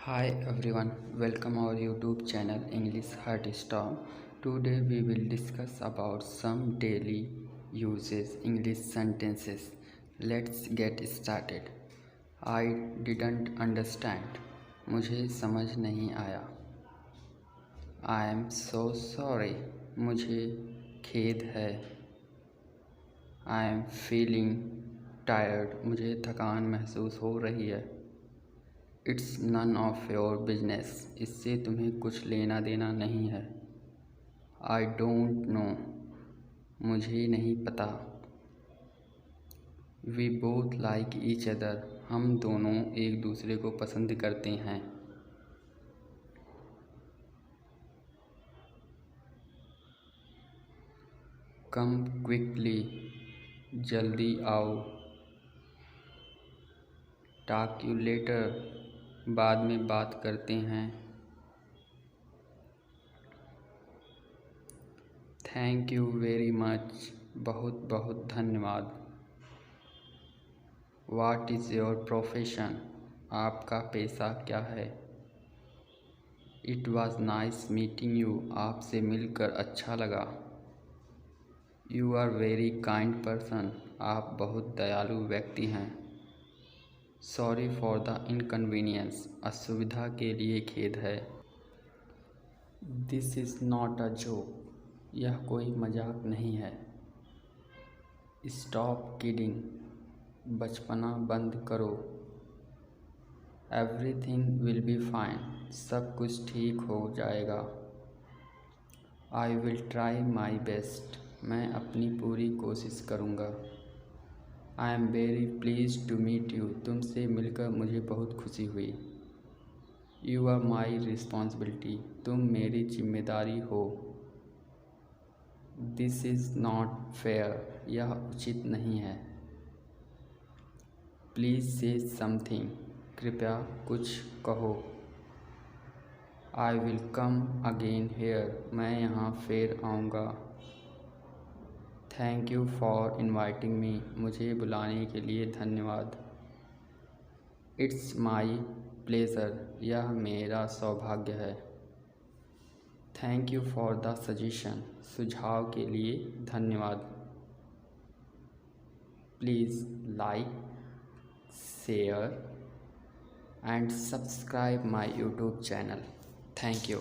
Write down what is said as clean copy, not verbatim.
Hi everyone, welcome our YouTube channel English Heart Storm. Today we will discuss about some daily uses English sentences. Let's get started. I didn't understand. मुझे समझ नहीं आया. I am so sorry. मुझे खेद है. I am feeling tired. मुझे थकान महसूस हो रही है. It's none of your business. इससे तुम्हें कुछ लेना देना नहीं है. I don't know. मुझे नहीं पता. We both like each other. हम दोनों एक दूसरे को पसंद करते हैं. Come quickly. जल्दी आओ. Talk you later. बाद में बात करते हैं. Thank you very much. बहुत बहुत धन्यवाद. What is your profession. आपका पेशा क्या है. It was nice meeting you. आपसे मिलकर अच्छा लगा. You are very kind person. आप बहुत दयालु व्यक्ति हैं. Sorry for the inconvenience. असुविधा के लिए खेद है. This is not a joke. यह कोई मजाक नहीं है. Stop kidding. बचपना बंद करो. Everything will be fine. सब कुछ ठीक हो जाएगा. I will try my best. मैं अपनी पूरी कोशिश करूँगा. I am very please to meet you. तुमसे मिलकर मुझे बहुत खुशी हुई. You are my responsibility. तुम मेरी जिम्मेदारी हो. This is not fair. यह उचित नहीं है. प्लीज़ से समथिंग. कृपया कुछ कहो. I will come again here. मैं यहाँ फिर आऊँगा. Thank you for inviting me. मुझे बुलाने के लिए धन्यवाद. It's my pleasure. यह मेरा सौभाग्य है. Thank you for the suggestion. सुझाव के लिए धन्यवाद. Please like, share and subscribe my YouTube channel. Thank you.